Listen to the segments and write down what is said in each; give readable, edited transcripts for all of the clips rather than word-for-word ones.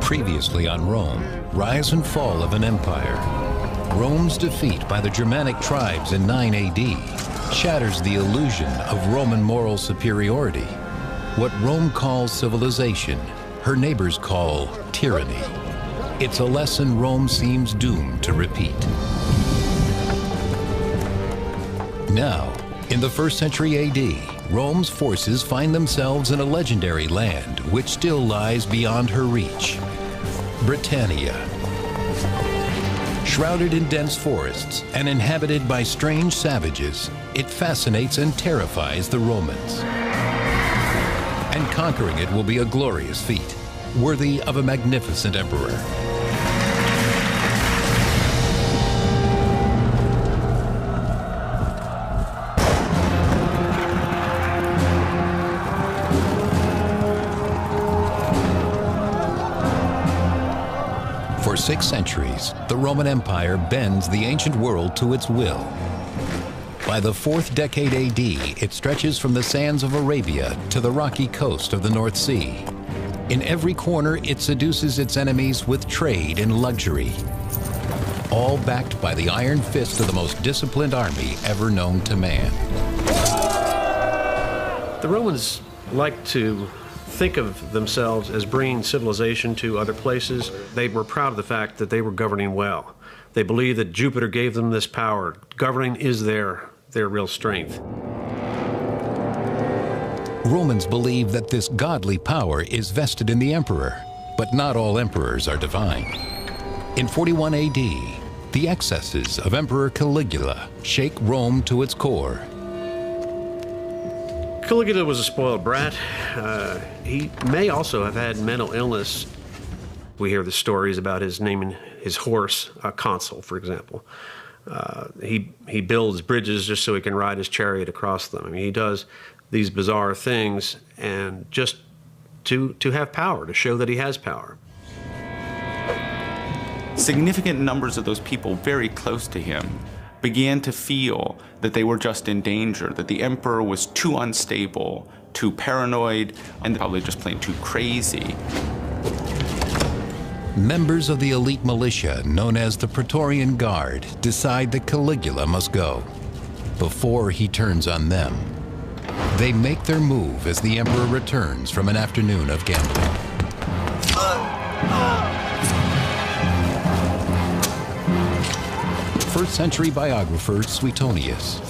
Previously on Rome, rise and fall of an empire. Rome's defeat by the Germanic tribes in 9 AD shatters the illusion of Roman moral superiority. What Rome calls civilization, her neighbors call tyranny. It's a lesson Rome seems doomed to repeat. Now, in the 1st century AD, Rome's forces find themselves in a legendary land which still lies beyond her reach. Britannia. Shrouded in dense forests and inhabited by strange savages, it fascinates and terrifies the Romans. And conquering it will be a glorious feat, worthy of a magnificent emperor. For 6 centuries, the Roman Empire bends the ancient world to its will. By the 4th decade AD, it stretches from the sands of Arabia to the rocky coast of the North Sea. In every corner, it seduces its enemies with trade and luxury, all backed by the iron fist of the most disciplined army ever known to man. The Romans like to think of themselves as bringing civilization to other places. They were proud of the fact that they were governing well. They believed that Jupiter gave them this power. Governing is their real strength. Romans believe that this godly power is vested in the emperor, but not all emperors are divine. In 41 AD, the excesses of Emperor Caligula shake Rome to its core. Caligula was a spoiled brat. He may also have had mental illness. We hear the stories about his naming his horse Consul, for example. He builds bridges just so he can ride his chariot across them. I mean, he does these bizarre things and just to have power, to show that he has power. Significant numbers of those people very close to him began to feel that they were just in danger, that the emperor was too unstable, too paranoid, and probably just plain too crazy. Members of the elite militia, known as the Praetorian Guard, decide that Caligula must go before he turns on them. They make their move as the emperor returns from an afternoon of gambling. 1st century biographer Suetonius.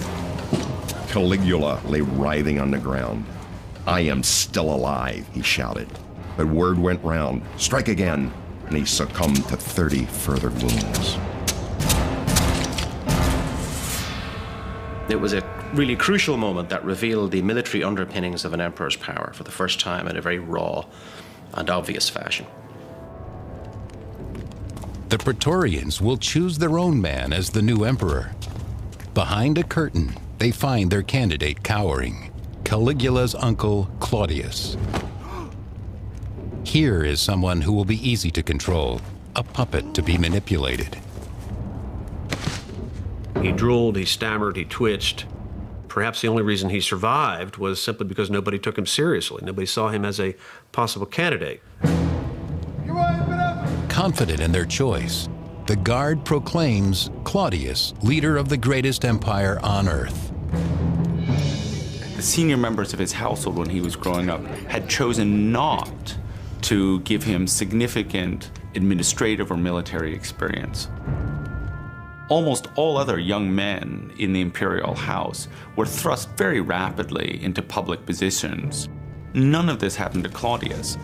Caligula lay writhing on the ground. "I am still alive," he shouted. But word went round, "Strike again," and he succumbed to 30 further wounds. It was a really crucial moment that revealed the military underpinnings of an emperor's power for the first time in a very raw and obvious fashion. The Praetorians will choose their own man as the new emperor. Behind a curtain, they find their candidate cowering, Caligula's uncle, Claudius. Here is someone who will be easy to control, a puppet to be manipulated. He drooled, he stammered, he twitched. Perhaps the only reason he survived was simply because nobody took him seriously. Nobody saw him as a possible candidate. Confident in their choice, the Guard proclaims Claudius leader of the greatest empire on earth. The senior members of his household when he was growing up had chosen not to give him significant administrative or military experience. Almost all other young men in the imperial house were thrust very rapidly into public positions. None of this happened to Claudius.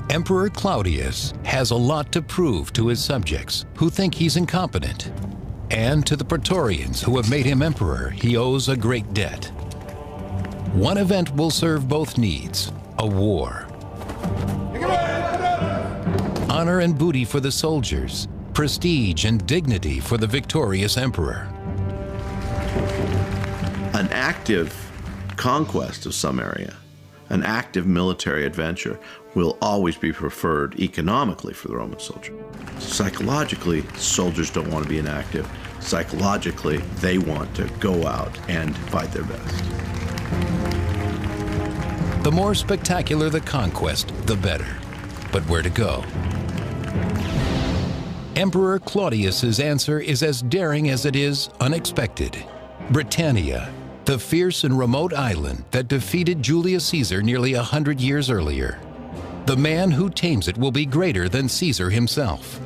Emperor Claudius has a lot to prove to his subjects who think he's incompetent. And to the Praetorians who have made him emperor, he owes a great debt. One event will serve both needs, a war. Honor and booty for the soldiers, prestige and dignity for the victorious emperor. An active conquest of some area, an active military adventure, will always be preferred economically for the Roman soldier. Psychologically, soldiers don't want to be inactive. Psychologically, they want to go out and fight their best. The more spectacular the conquest, the better. but where to go. Emperor Claudius's answer is as daring as it is unexpected. Britannia, the fierce and remote island that defeated Julius Caesar nearly 100 years earlier. The man who tames it will be greater than Caesar himself.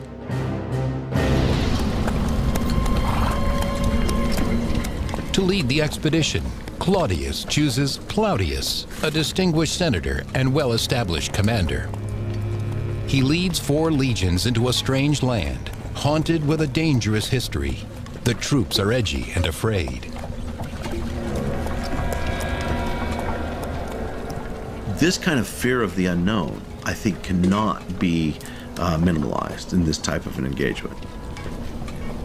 To lead the expedition, Claudius chooses Claudius, a distinguished senator and well-established commander. He leads 4 legions into a strange land, haunted with a dangerous history. The troops are edgy and afraid. This kind of fear of the unknown, I think, cannot be minimalized in this type of an engagement.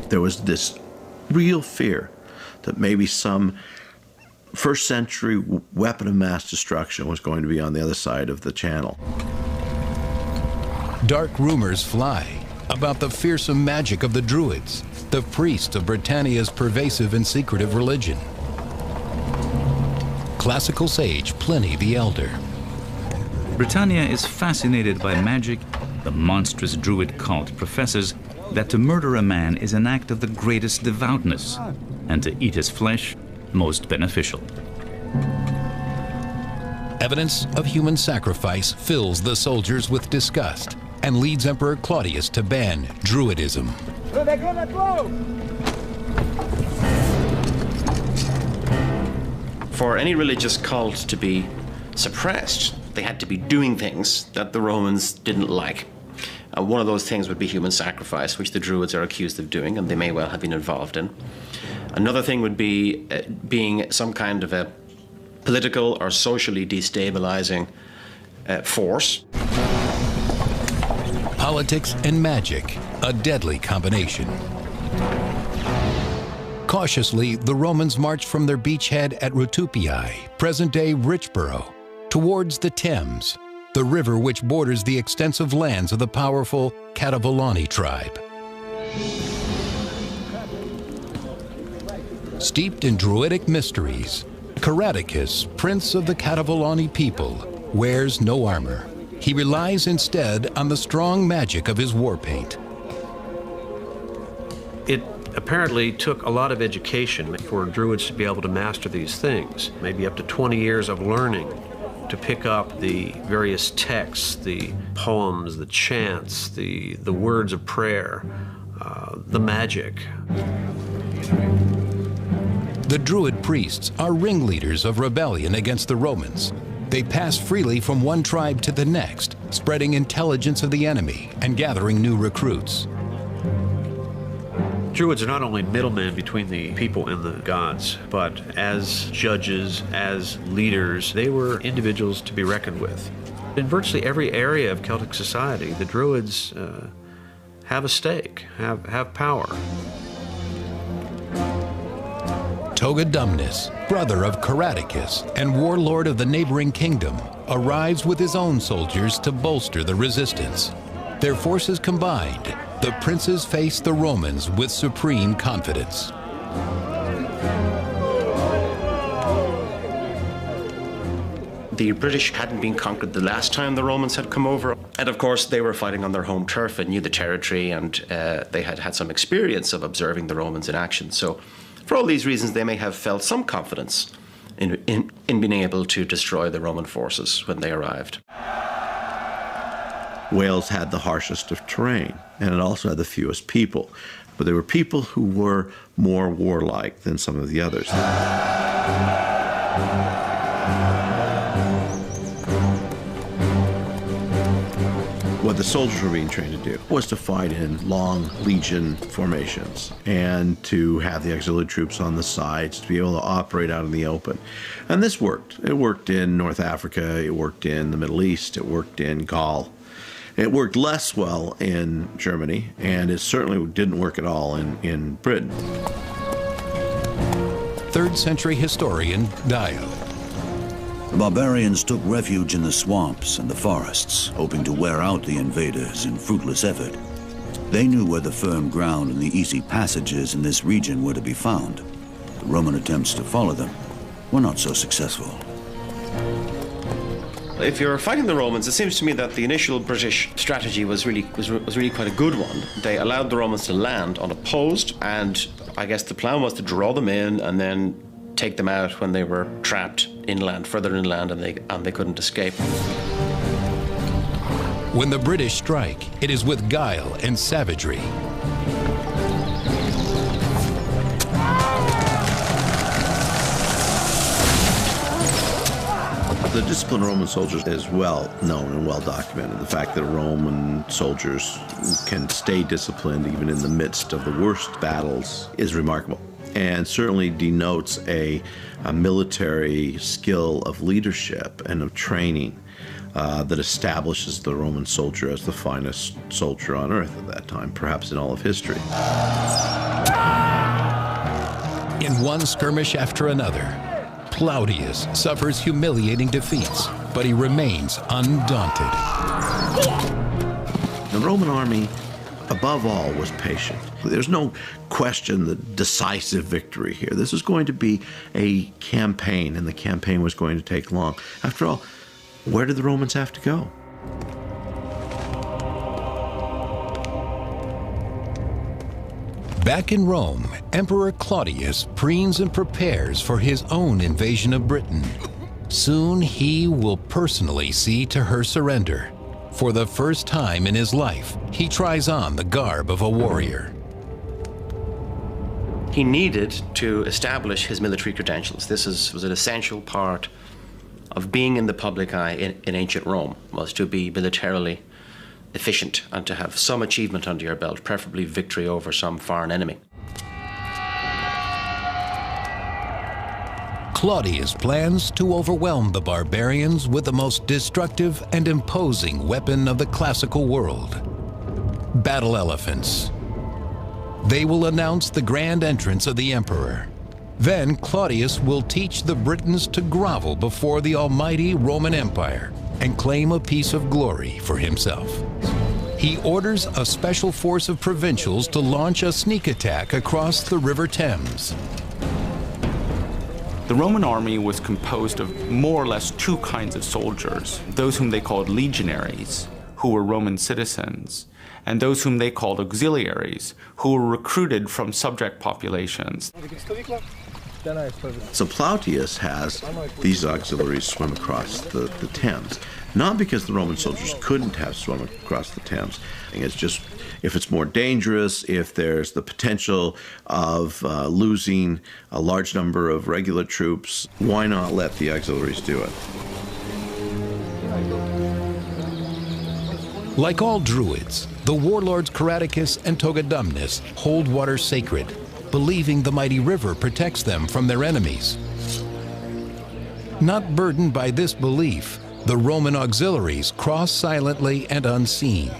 There was this real fear that maybe some first century weapon of mass destruction was going to be on the other side of the channel. Dark rumors fly about the fearsome magic of the Druids, the priests of Britannia's pervasive and secretive religion. Classical sage Pliny the Elder. Britannia is fascinated by magic. The monstrous Druid cult professes that to murder a man is an act of the greatest devoutness, and to eat his flesh, most beneficial. Evidence of human sacrifice fills the soldiers with disgust and leads Emperor Claudius to ban Druidism. For any religious cult to be suppressed, they had to be doing things that the Romans didn't like. One of those things would be human sacrifice, which the Druids are accused of doing, and they may well have been involved in. Another thing would be being some kind of a political or socially destabilizing force. Politics and magic, a deadly combination. Cautiously, the Romans marched from their beachhead at Rutupii, present-day Richborough, towards the Thames, the river which borders the extensive lands of the powerful Cativolani tribe. Steeped in Druidic mysteries, Caradicus, prince of the Cativolani people, wears no armor. He relies instead on the strong magic of his war paint. It apparently took a lot of education for Druids to be able to master these things, maybe up to 20 years of learning to pick up the various texts, the poems, the chants, the words of prayer, the magic. The Druid priests are ringleaders of rebellion against the Romans. They pass freely from one tribe to the next, spreading intelligence of the enemy and gathering new recruits. Druids are not only middlemen between the people and the gods, but as judges, as leaders, they were individuals to be reckoned with. In virtually every area of Celtic society, the Druids have a stake, have power. Togodumnus, brother of Caradicus and warlord of the neighboring kingdom, arrives with his own soldiers to bolster the resistance. Their forces combined, the princes face the Romans with supreme confidence. The British hadn't been conquered the last time the Romans had come over. And of course, they were fighting on their home turf and knew the territory, and they had had some experience of observing the Romans in action. So for all these reasons, they may have felt some confidence in being able to destroy the Roman forces when they arrived. Wales had the harshest of terrain, and it also had the fewest people. But there were people who were more warlike than some of the others. What the soldiers were being trained to do was to fight in long legion formations and to have the auxiliary troops on the sides to be able to operate out in the open. And this worked. It worked in North Africa, it worked in the Middle East, it worked in Gaul. It worked less well in Germany, and it certainly didn't work at all in Britain. 3rd century historian Dio. The barbarians took refuge in the swamps and the forests, hoping to wear out the invaders in fruitless effort. They knew where the firm ground and the easy passages in this region were to be found. The Roman attempts to follow them were not so successful. If you're fighting the Romans, it seems to me that the initial British strategy was really quite a good one. They allowed the Romans to land unopposed, and I guess the plan was to draw them in and then take them out when they were trapped inland, further inland, and they couldn't escape. When the British strike, it is with guile and savagery. The discipline of Roman soldiers is well known and well documented. The fact that Roman soldiers can stay disciplined even in the midst of the worst battles is remarkable, and certainly denotes a military skill of leadership and of training that establishes the Roman soldier as the finest soldier on earth at that time, perhaps in all of history. In one skirmish after another, Claudius suffers humiliating defeats, but he remains undaunted. The Roman army, above all, was patient. There's no question the decisive victory here. This was going to be a campaign, and the campaign was going to take long. After all, where did the Romans have to go? Back in Rome, Emperor Claudius preens and prepares for his own invasion of Britain. Soon he will personally see to her surrender. For the first time in his life, he tries on the garb of a warrior. He needed to establish his military credentials. This was an essential part of being in the public eye in ancient Rome, was to be militarily efficient and to have some achievement under your belt, preferably victory over some foreign enemy. Claudius plans to overwhelm the barbarians with the most destructive and imposing weapon of the classical world: battle elephants. They will announce the grand entrance of the emperor. Then Claudius will teach the Britons to grovel before the almighty Roman Empire and claim a piece of glory for himself. He orders a special force of provincials to launch a sneak attack across the River Thames. The Roman army was composed of more or less two kinds of soldiers: those whom they called legionaries, who were Roman citizens, and those whom they called auxiliaries, who were recruited from subject populations. So Plautius has these auxiliaries swim across the Thames, not because the Roman soldiers couldn't have swum across the Thames. It's just, if it's more dangerous, if there's the potential of losing a large number of regular troops, why not let the auxiliaries do it? Like all Druids, the warlords Caradicus and Togodumnus hold water sacred, believing the mighty river protects them from their enemies. Not burdened by this belief, the Roman auxiliaries cross silently and unseen.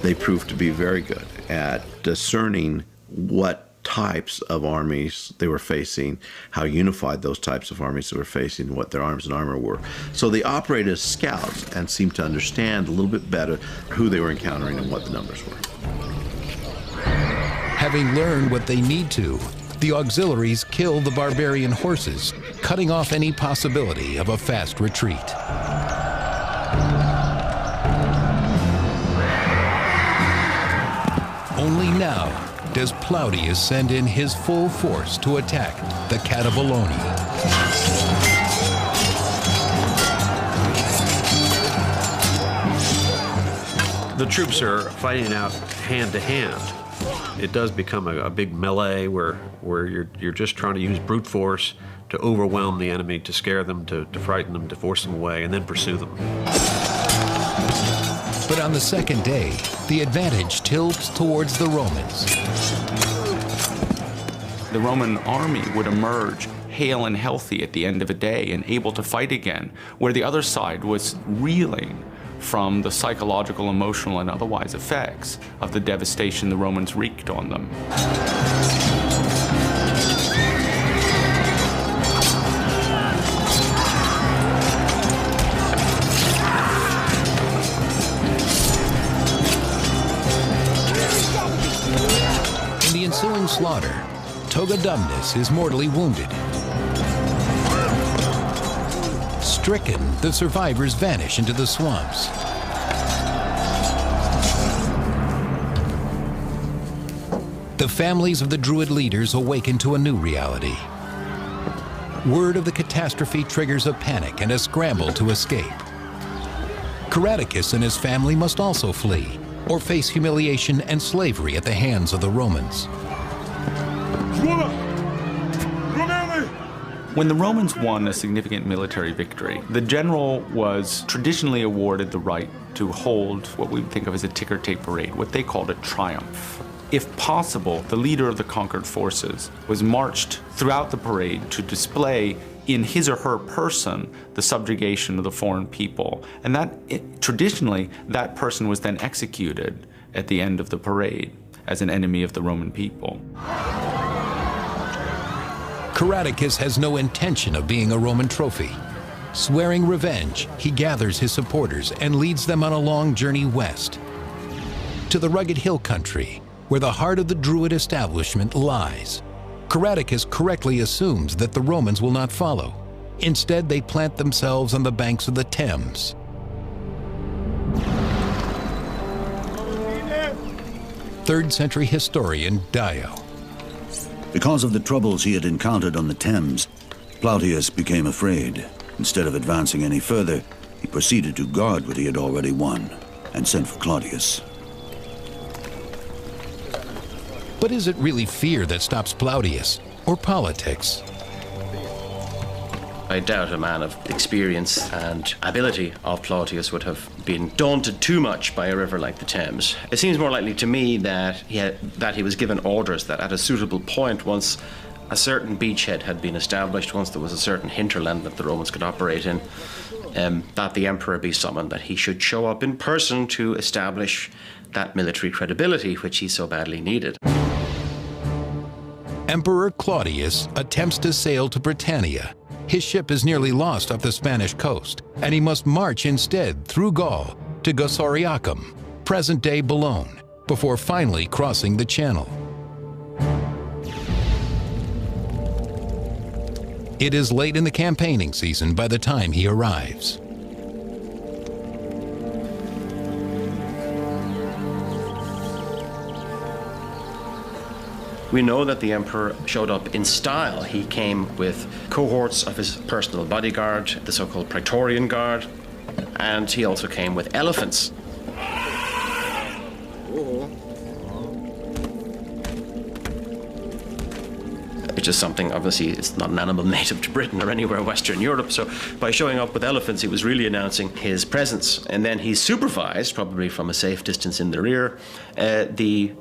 They proved to be very good at discerning what types of armies they were facing, how unified those types of armies they were facing, what their arms and armor were. So they operated as scouts and seemed to understand a little bit better who they were encountering and what the numbers were. Having learned what they need to, the auxiliaries kill the barbarian horses, cutting off any possibility of a fast retreat. Only now does Plautius send in his full force to attack the Catibaloni. The troops are fighting out hand to hand. It does become a big melee where you're just trying to use brute force to overwhelm the enemy, to scare them, to frighten them, to force them away, and then pursue them. But on the second day, the advantage tilts towards the Romans. The Roman army would emerge hale and healthy at the end of a day and able to fight again, where the other side was reeling from the psychological, emotional, and otherwise effects of the devastation the Romans wreaked on them. In the ensuing slaughter, Togodumnus is mortally wounded. Stricken, the survivors vanish into the swamps. The families of the Druid leaders awaken to a new reality. Word of the catastrophe triggers a panic and a scramble to escape. Caradicus and his family must also flee, or face humiliation and slavery at the hands of the Romans. When the Romans won a significant military victory, the general was traditionally awarded the right to hold what we think of as a ticker tape parade, what they called a triumph. If possible, the leader of the conquered forces was marched throughout the parade to display in his or her person the subjugation of the foreign people. And traditionally, that person was then executed at the end of the parade as an enemy of the Roman people. Caradicus has no intention of being a Roman trophy. Swearing revenge, he gathers his supporters and leads them on a long journey west to the rugged hill country where the heart of the Druid establishment lies. Caradicus correctly assumes that the Romans will not follow. Instead, they plant themselves on the banks of the Thames. Third-century historian Dio. Because of the troubles he had encountered on the Thames, Plautius became afraid. Instead of advancing any further, he proceeded to guard what he had already won and sent for Claudius. But is it really fear that stops Plautius, or politics? I doubt a man of experience and ability of Plautius would have been daunted too much by a river like the Thames. It seems more likely to me that he was given orders that at a suitable point, once a certain beachhead had been established, once there was a certain hinterland that the Romans could operate in, that the emperor be summoned, that he should show up in person to establish that military credibility which he so badly needed. Emperor Claudius attempts to sail to Britannia. His ship is nearly lost off the Spanish coast, and he must march instead through Gaul to Gosariacum, present-day Boulogne, before finally crossing the Channel. It is late in the campaigning season by the time he arrives. We know that the emperor showed up in style. He came with cohorts of his personal bodyguard, the so-called Praetorian Guard, and he also came with elephants. Which is something, obviously, it's not an animal native to Britain or anywhere in Western Europe, so by showing up with elephants, he was really announcing his presence. And then he supervised, probably from a safe distance in the rear, the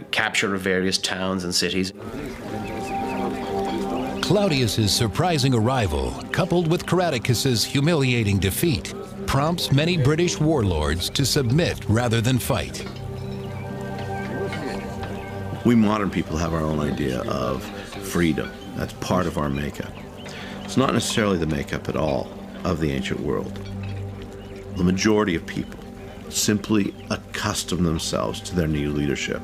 capture of various towns and cities. Claudius's surprising arrival, coupled with Caradicus's humiliating defeat, prompts many British warlords to submit rather than fight. We modern people have our own idea of freedom. That's part of our makeup. It's not necessarily the makeup at all of the ancient world. The majority of people simply accustom themselves to their new leadership.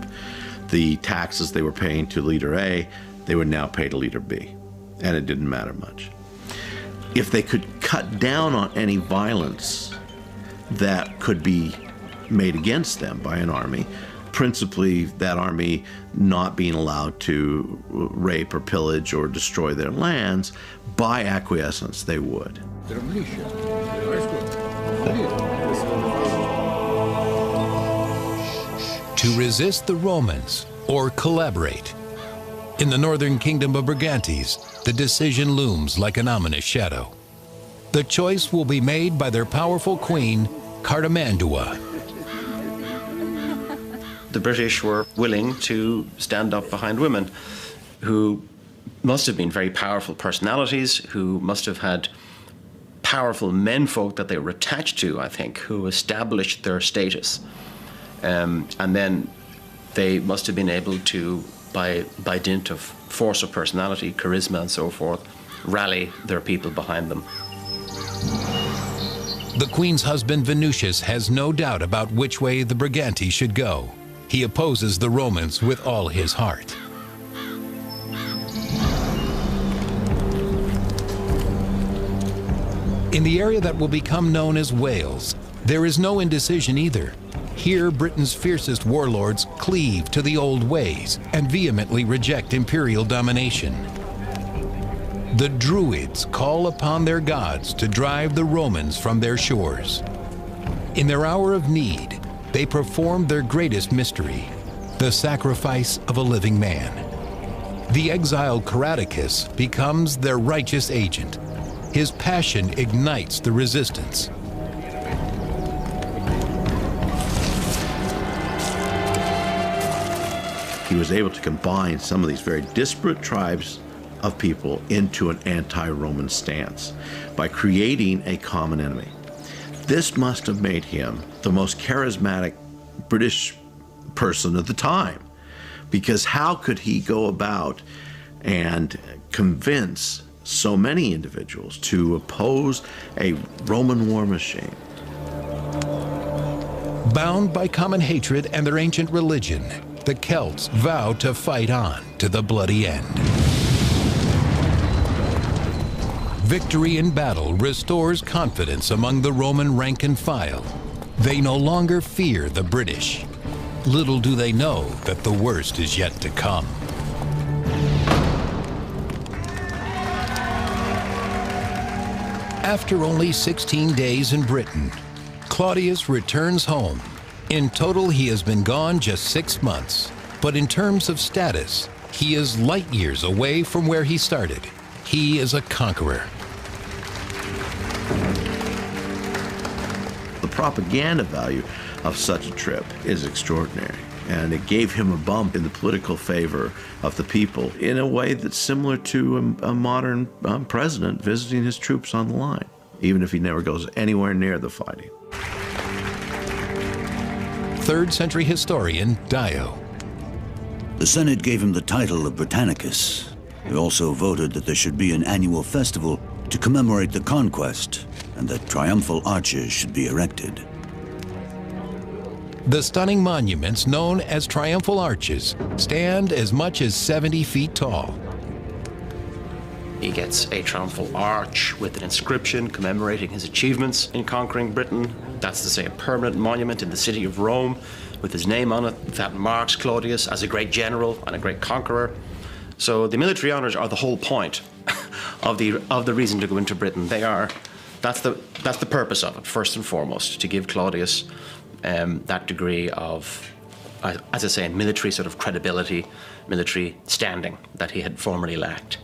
The taxes they were paying to leader A, they would now pay to leader B, and it didn't matter much. If they could cut down on any violence that could be made against them by an army, principally that army not being allowed to rape or pillage or destroy their lands, by acquiescence they would. To resist the Romans or collaborate. In the northern kingdom of Brigantes, the decision looms like an ominous shadow. The choice will be made by their powerful queen, Cartimandua. The British were willing to stand up behind women who must have been very powerful personalities, who must have had powerful menfolk that they were attached to, I think, who established their status. And then they must have been able to, by dint of force of personality, charisma and so forth, rally their people behind them. The queen's husband Venusius has no doubt about which way the Briganti should go. He opposes the Romans with all his heart. In the area that will become known as Wales, there is no indecision either. Here, Britain's fiercest warlords cleave to the old ways and vehemently reject imperial domination. The Druids call upon their gods to drive the Romans from their shores. In their hour of need, they perform their greatest mystery, the sacrifice of a living man. The exiled Caradocus becomes their righteous agent. His passion ignites the resistance. He was able to combine some of these very disparate tribes of people into an anti-Roman stance by creating a common enemy. This must have made him the most charismatic British person of the time, because how could he go about and convince so many individuals to oppose a Roman war machine? Bound by common hatred and their ancient religion, the Celts vow to fight on to the bloody end. Victory in battle restores confidence among the Roman rank and file. They no longer fear the British. Little do they know that the worst is yet to come. After only 16 days in Britain, Claudius returns home. In total, he has been gone just 6 months. But in terms of status, he is light years away from where he started. He is a conqueror. The propaganda value of such a trip is extraordinary, and it gave him a bump in the political favor of the people in a way that's similar to a modern president visiting his troops on the line, even if he never goes anywhere near the fighting. 3rd century historian Dio. The Senate gave him the title of Britannicus. They also voted that there should be an annual festival to commemorate the conquest, and that triumphal arches should be erected. The stunning monuments, known as triumphal arches, stand as much as 70 feet tall. He gets a triumphal arch with an inscription commemorating his achievements in conquering Britain. That's to say, a permanent monument in the city of Rome with his name on it that marks Claudius as a great general and a great conqueror. So the military honors are the whole point of the reason to go into Britain. That's the purpose of it, first and foremost, to give Claudius that degree of, as I say, military sort of credibility, military standing that he had formerly lacked.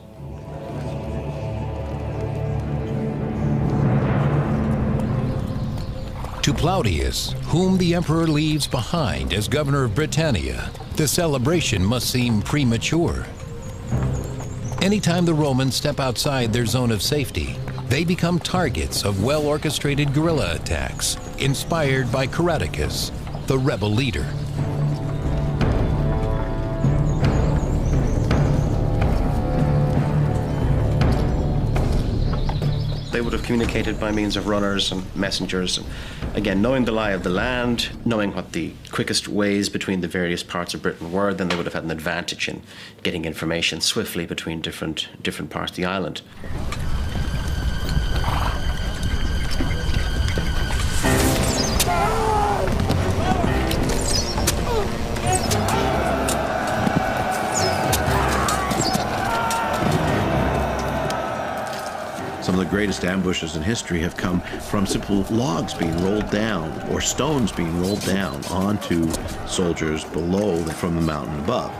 To Plautius, whom the emperor leaves behind as governor of Britannia, the celebration must seem premature. Anytime the Romans step outside their zone of safety, they become targets of well-orchestrated guerrilla attacks, inspired by Caradocus, the rebel leader. They would have communicated by means of runners and messengers. And again, knowing the lie of the land, knowing what the quickest ways between the various parts of Britain were, then they would have had an advantage in getting information swiftly between different parts of the island. Some of the greatest ambushes in history have come from simple logs being rolled down or stones being rolled down onto soldiers below from the mountain above.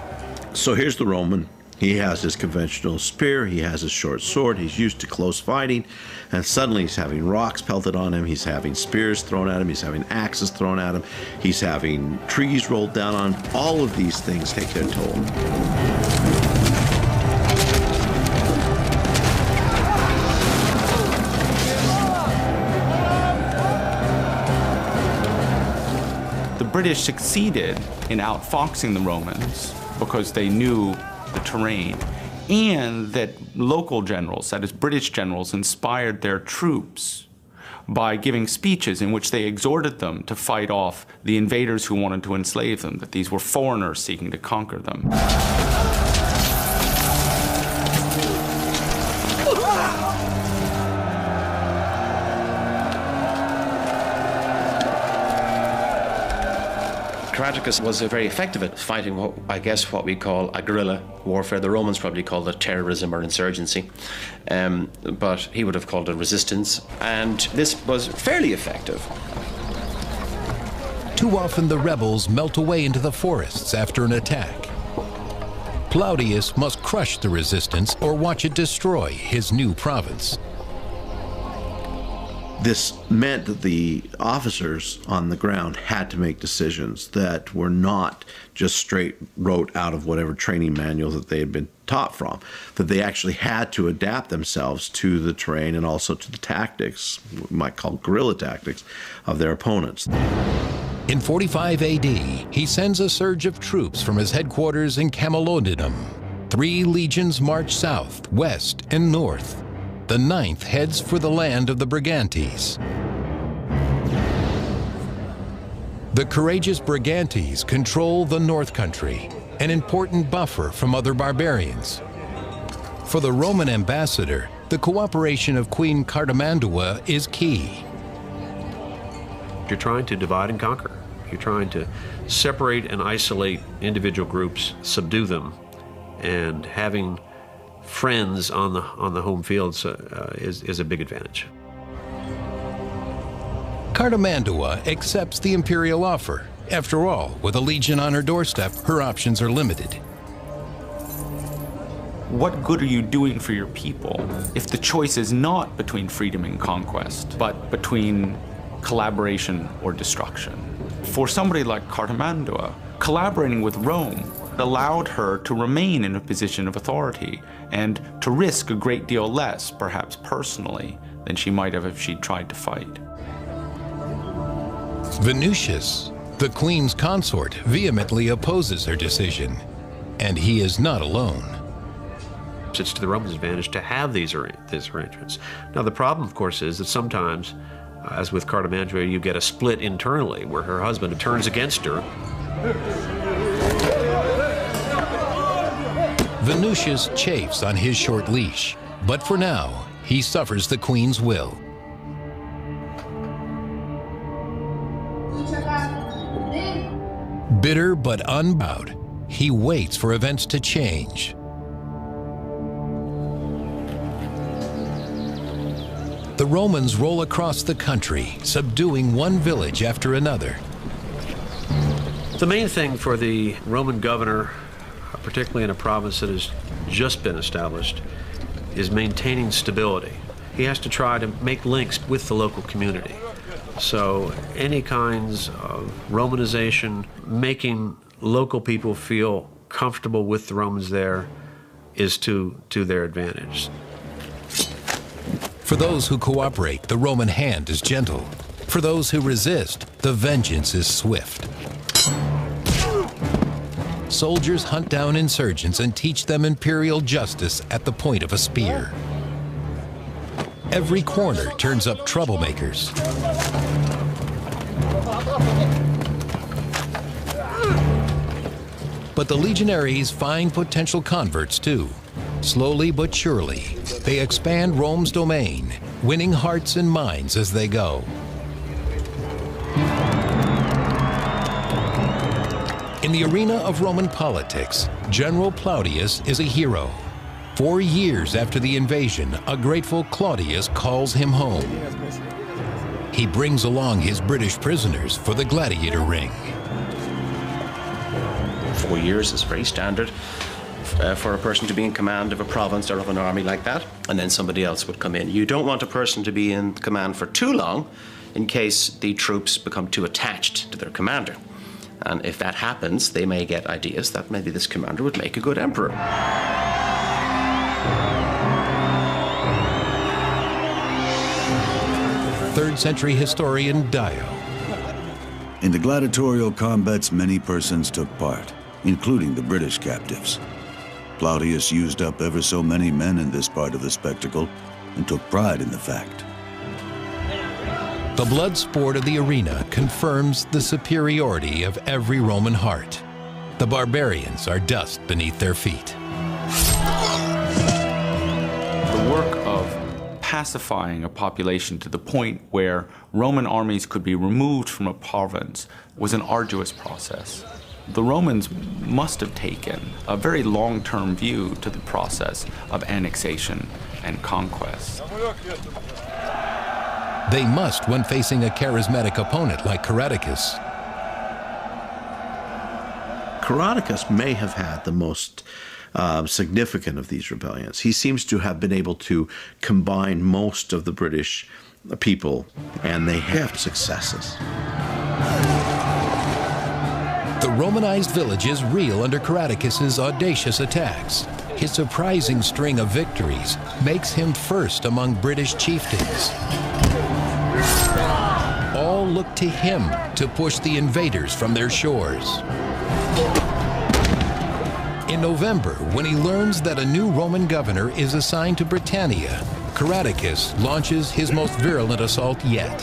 So here's the Roman. He has his conventional spear, he has his short sword, he's used to close fighting, and suddenly he's having rocks pelted on him, he's having spears thrown at him, he's having axes thrown at him, he's having trees rolled down on him. All of these things take their toll. The British succeeded in outfoxing the Romans because they knew the terrain, and that local generals, that is British generals, inspired their troops by giving speeches in which they exhorted them to fight off the invaders who wanted to enslave them, that these were foreigners seeking to conquer them. Caratacus was very effective at fighting what we call a guerrilla warfare. The Romans probably called it terrorism or insurgency, but he would have called it resistance, and this was fairly effective. Too often the rebels melt away into the forests after an attack. Plautius must crush the resistance or watch it destroy his new province. This meant that the officers on the ground had to make decisions that were not just straight wrote out of whatever training manuals that they had been taught from, that they actually had to adapt themselves to the terrain and also to the tactics, we might call guerrilla tactics, of their opponents. In 45 AD, he sends a surge of troops from his headquarters in Camalodunum. 3 legions march south, west, and north. The 9th heads for the land of the Brigantes. The courageous Brigantes control the North Country, an important buffer from other barbarians. For the Roman ambassador, the cooperation of Queen Cartimandua is key. You're trying to divide and conquer. You're trying to separate and isolate individual groups, subdue them, and having friends on the home fields is a big advantage. Cartimandua accepts the imperial offer. After all, with a legion on her doorstep, her options are limited. What good are you doing for your people if the choice is not between freedom and conquest, but between collaboration or destruction? For somebody like Cartimandua, collaborating with Rome allowed her to remain in a position of authority and to risk a great deal less, perhaps personally, than she might have if she'd tried to fight. Venutius, the queen's consort, vehemently opposes her decision, and he is not alone. It's to the Romans' advantage to have these arrangements. Now, the problem, of course, is that sometimes, as with Cartimandua, you get a split internally where her husband turns against her. Venutius chafes on his short leash, but for now, he suffers the queen's will. Bitter but unbowed, he waits for events to change. The Romans roll across the country, subduing one village after another. The main thing for the Roman governor, particularly in a province that has just been established, is maintaining stability. He has to try to make links with the local community. So any kinds of Romanization, making local people feel comfortable with the Romans there, is to their advantage. For those who cooperate, the Roman hand is gentle. For those who resist, the vengeance is swift. Soldiers hunt down insurgents and teach them imperial justice at the point of a spear. Every corner turns up troublemakers. But the legionaries find potential converts too. Slowly but surely, they expand Rome's domain, winning hearts and minds as they go. In the arena of Roman politics, General Plautius is a hero. 4 years after the invasion, a grateful Claudius calls him home. He brings along his British prisoners for the gladiator ring. 4 years is very standard for a person to be in command of a province or of an army like that, and then somebody else would come in. You don't want a person to be in command for too long in case the troops become too attached to their commander. And if that happens, they may get ideas that maybe this commander would make a good emperor. 3rd century historian Dio. In the gladiatorial combats, many persons took part, including the British captives. Plautius used up ever so many men in this part of the spectacle and took pride in the fact. The blood sport of the arena confirms the superiority of every Roman heart. The barbarians are dust beneath their feet. The work of pacifying a population to the point where Roman armies could be removed from a province was an arduous process. The Romans must have taken a very long-term view to the process of annexation and conquest. They must when facing a charismatic opponent like Caradocus. Caradocus may have had the most significant of these rebellions. He seems to have been able to combine most of the British people, and they have successes. The Romanized villages reel under Caradocus's audacious attacks. His surprising string of victories makes him first among British chieftains. All look to him to push the invaders from their shores. In November, when he learns that a new Roman governor is assigned to Britannia, Caradocus launches his most virulent assault yet.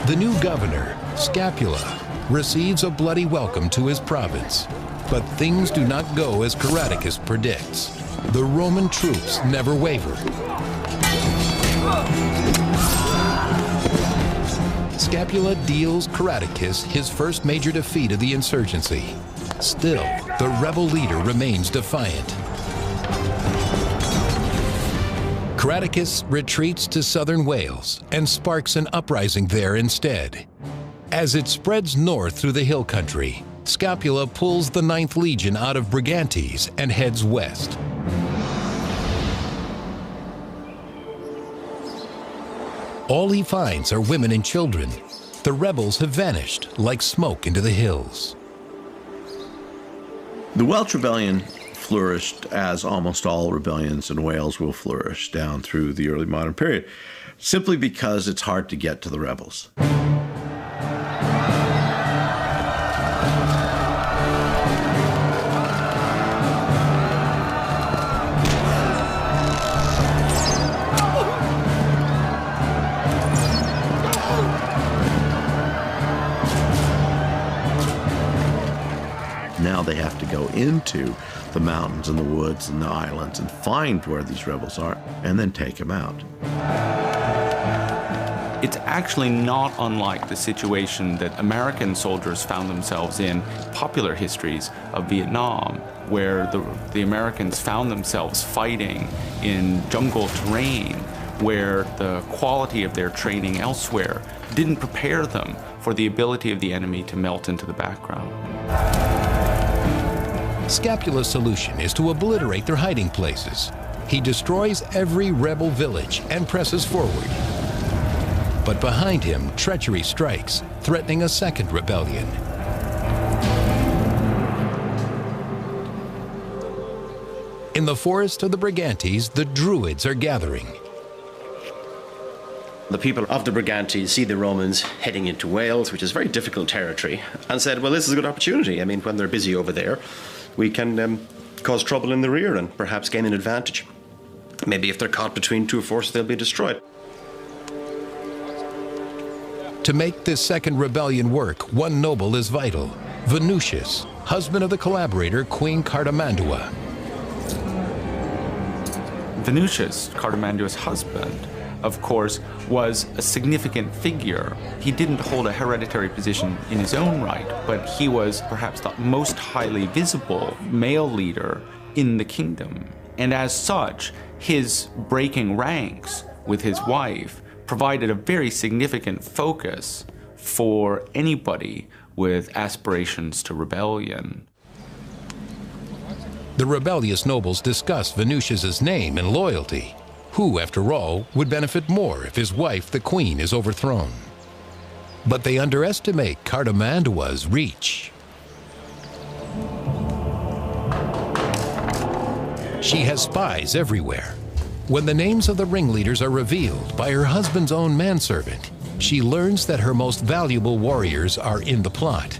The new governor, Scapula, receives a bloody welcome to his province. But things do not go as Caradocus predicts. The Roman troops never waver. Scapula deals Caradocus his first major defeat of the insurgency. Still, the rebel leader remains defiant. Caradocus retreats to southern Wales and sparks an uprising there instead. As it spreads north through the hill country, Scapula pulls the 9th Legion out of Brigantes and heads west. All he finds are women and children. The rebels have vanished like smoke into the hills. The Welsh Rebellion flourished as almost all rebellions in Wales will flourish down through the early modern period, simply because it's hard to get to the rebels. Now they have to go into the mountains and the woods and the islands and find where these rebels are and then take them out. It's actually not unlike the situation that American soldiers found themselves in popular histories of Vietnam, where the Americans found themselves fighting in jungle terrain, where the quality of their training elsewhere didn't prepare them for the ability of the enemy to melt into the background. Scapula's solution is to obliterate their hiding places. He destroys every rebel village and presses forward. But behind him, treachery strikes, threatening a second rebellion. In the forest of the Brigantes, the Druids are gathering. The people of the Brigantes see the Romans heading into Wales, which is very difficult territory, and said, well, this is a good opportunity. I mean, when they're busy over there, we can cause trouble in the rear and perhaps gain an advantage. Maybe if they're caught between two forces, they'll be destroyed. To make this second rebellion work, one noble is vital, Venutius, husband of the collaborator Queen Cartimandua. Venutius, Cartimandua's husband, of course, was a significant figure. He didn't hold a hereditary position in his own right, but he was perhaps the most highly visible male leader in the kingdom. And as such, his breaking ranks with his wife provided a very significant focus for anybody with aspirations to rebellion. The rebellious nobles discuss Venutius's name and loyalty. Who, after all, would benefit more if his wife, the queen, is overthrown? But they underestimate Cartimandua's reach. She has spies everywhere. When the names of the ringleaders are revealed by her husband's own manservant, she learns that her most valuable warriors are in the plot.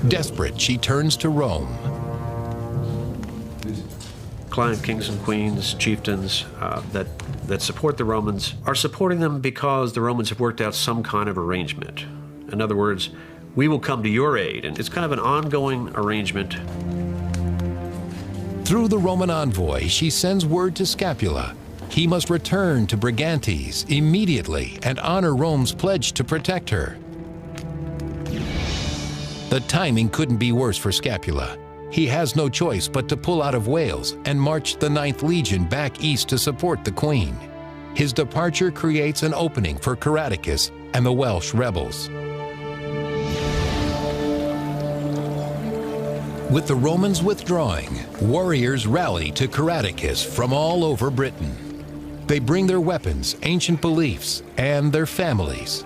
Desperate, she turns to Rome. Client kings and queens, chieftains that support the Romans are supporting them because the Romans have worked out some kind of arrangement. In other words, we will come to your aid, and it's kind of an ongoing arrangement. Through the Roman envoy, she sends word to Scapula. He must return to Brigantes immediately and honor Rome's pledge to protect her. The timing couldn't be worse for Scapula. He has no choice but to pull out of Wales and march the 9th Legion back east to support the Queen. His departure creates an opening for Caradocus and the Welsh rebels. With the Romans withdrawing, warriors rally to Caradocus from all over Britain. They bring their weapons, ancient beliefs, and their families.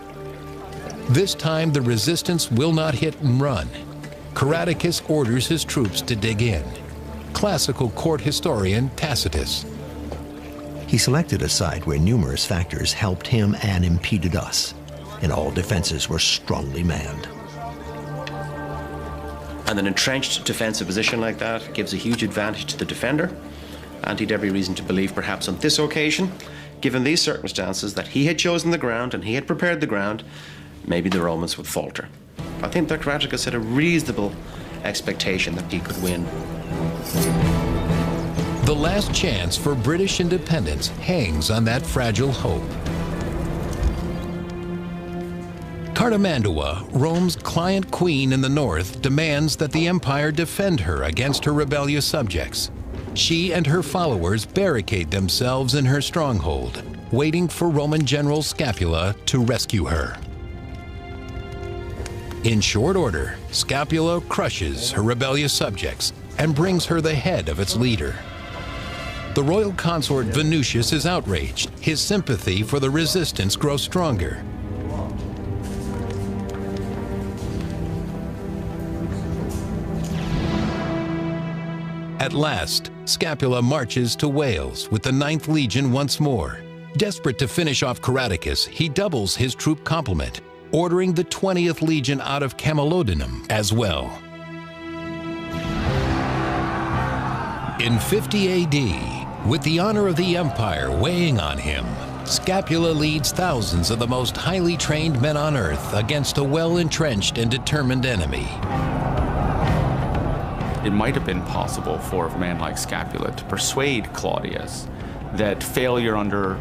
This time, the resistance will not hit and run. Caradocus orders his troops to dig in. Classical court historian Tacitus. He selected a site where numerous factors helped him and impeded us, and all defenses were strongly manned. And an entrenched defensive position like that gives a huge advantage to the defender, and he'd every reason to believe, perhaps on this occasion, given these circumstances, that he had chosen the ground and he had prepared the ground, maybe the Romans would falter. I think that Caradocus had a reasonable expectation that he could win. The last chance for British independence hangs on that fragile hope. Cartimandua, Rome's client queen in the north, demands that the empire defend her against her rebellious subjects. She and her followers barricade themselves in her stronghold, waiting for Roman general Scapula to rescue her. In short order, Scapula crushes her rebellious subjects and brings her the head of its leader. The royal consort Venutius is outraged. His sympathy for the resistance grows stronger. At last, Scapula marches to Wales with the 9th Legion once more. Desperate to finish off Caradocus, he doubles his troop complement, ordering the 20th Legion out of Camalodunum as well. In 50 AD, with the honor of the empire weighing on him, Scapula leads thousands of the most highly trained men on earth against a well-entrenched and determined enemy. It might have been possible for a man like Scapula to persuade Claudius that failure under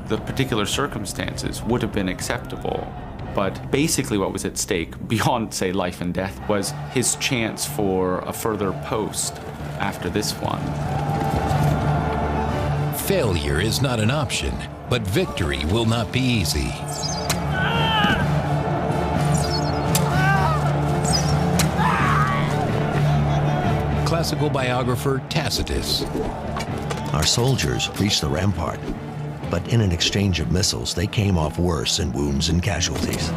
the particular circumstances would have been acceptable. But basically what was at stake, beyond, say, life and death, was his chance for a further post after this one. Failure is not an option, but victory will not be easy. Classical biographer Tacitus. Our soldiers reached the rampart, but in an exchange of missiles, they came off worse in wounds and casualties.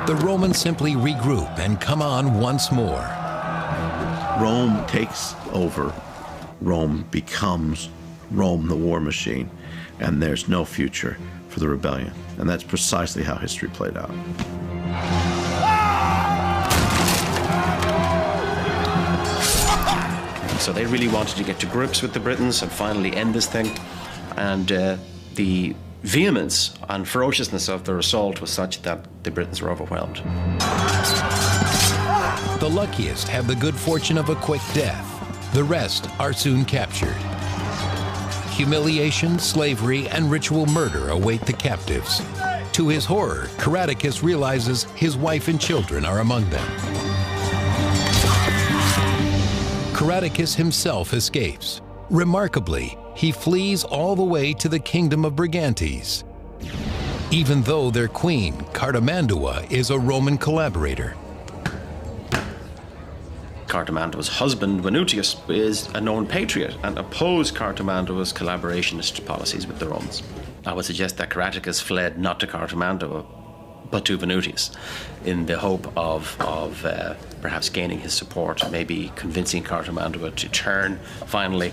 The Romans simply regroup and come on once more. Rome takes over. Rome becomes Rome, the war machine, and there's no future for the rebellion. And that's precisely how history played out. So they really wanted to get to grips with the Britons and finally end this thing. And the vehemence and ferociousness of their assault was such that the Britons were overwhelmed. The luckiest have the good fortune of a quick death. The rest are soon captured. Humiliation, slavery, and ritual murder await the captives. To his horror, Caradocus realizes his wife and children are among them. Caradocus himself escapes. Remarkably, he flees all the way to the kingdom of Brigantes, even though their queen, Cartimandua, is a Roman collaborator. Cartimandua's husband, Venutius, is a known patriot and opposed Cartimandua's collaborationist policies with the Romans. I would suggest that Caradocus fled not to Cartimandua, but to Venutius, in the hope of perhaps gaining his support, maybe convincing Cartimandua to turn, finally.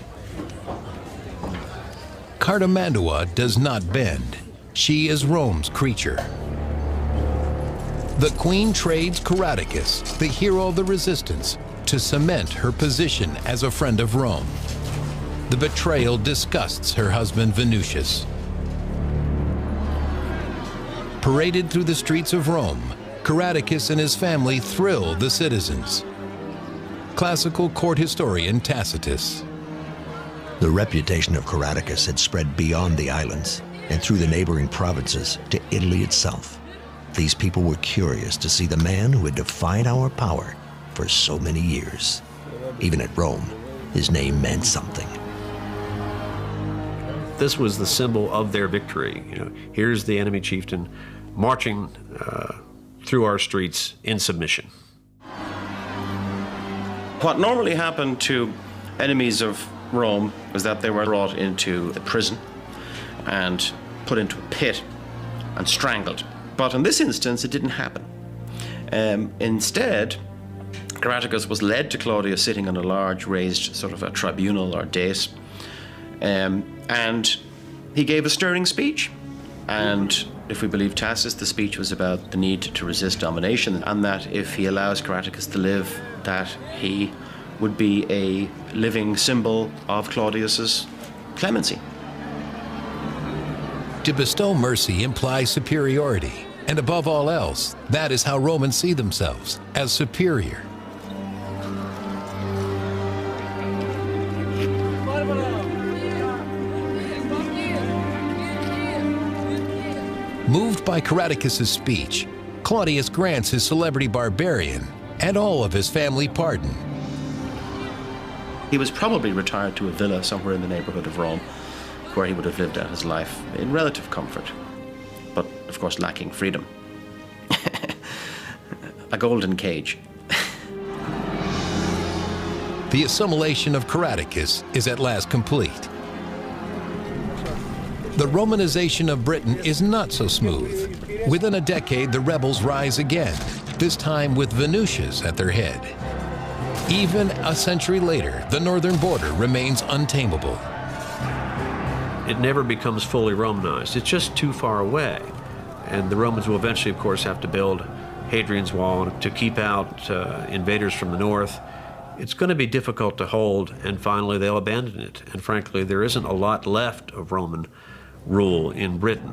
Cartimandua does not bend. She is Rome's creature. The queen trades Caradocus, the hero of the resistance, to cement her position as a friend of Rome. The betrayal disgusts her husband Venutius. Paraded through the streets of Rome, Caradocus and his family thrill the citizens. classical court historian Tacitus. The reputation of Caratacus had spread beyond the islands and through the neighboring provinces to Italy itself. These people were curious to see the man who had defied our power for so many years. Even at Rome, his name meant something. This was the symbol of their victory. You know, here's the enemy chieftain marching through our streets in submission. What normally happened to enemies of Rome was that they were brought into a prison and put into a pit and strangled. But in this instance, it didn't happen. Instead, Caratacus was led to Claudius sitting on a large raised sort of a tribunal or dais, and he gave a stirring speech. And if we believe Tacitus, the speech was about the need to resist domination, and that if he allows Caratacus to live, that he would be a living symbol of Claudius's clemency. To bestow mercy implies superiority, and above all else, that is how Romans see themselves, as superior. Moved by Caratacus' speech, Claudius grants his celebrity barbarian and all of his family pardon. He was probably retired to a villa somewhere in the neighborhood of Rome, where he would have lived out his life in relative comfort, but of course lacking freedom. A golden cage. The assimilation of Caratacus is at last complete. The Romanization of Britain is not so smooth. Within a decade, the rebels rise again, this time with Venutius at their head. Even a century later, the northern border remains untamable. It never becomes fully Romanized. It's just too far away. And the Romans will eventually, of course, have to build Hadrian's Wall to keep out invaders from the north. It's going to be difficult to hold, and finally they'll abandon it. And frankly, there isn't a lot left of Roman rule in Britain.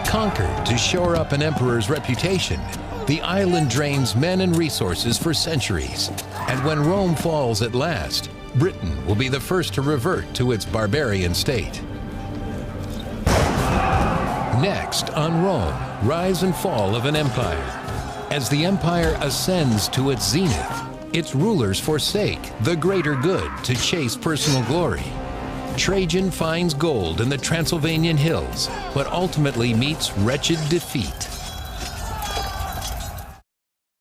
Conquered to shore up an emperor's reputation, the island drains men and resources for centuries. And when Rome falls at last, Britain will be the first to revert to its barbarian state. Next on Rome, rise and fall of an empire. As the empire ascends to its zenith, its rulers forsake the greater good to chase personal glory. Trajan finds gold in the Transylvanian hills, but ultimately meets wretched defeat.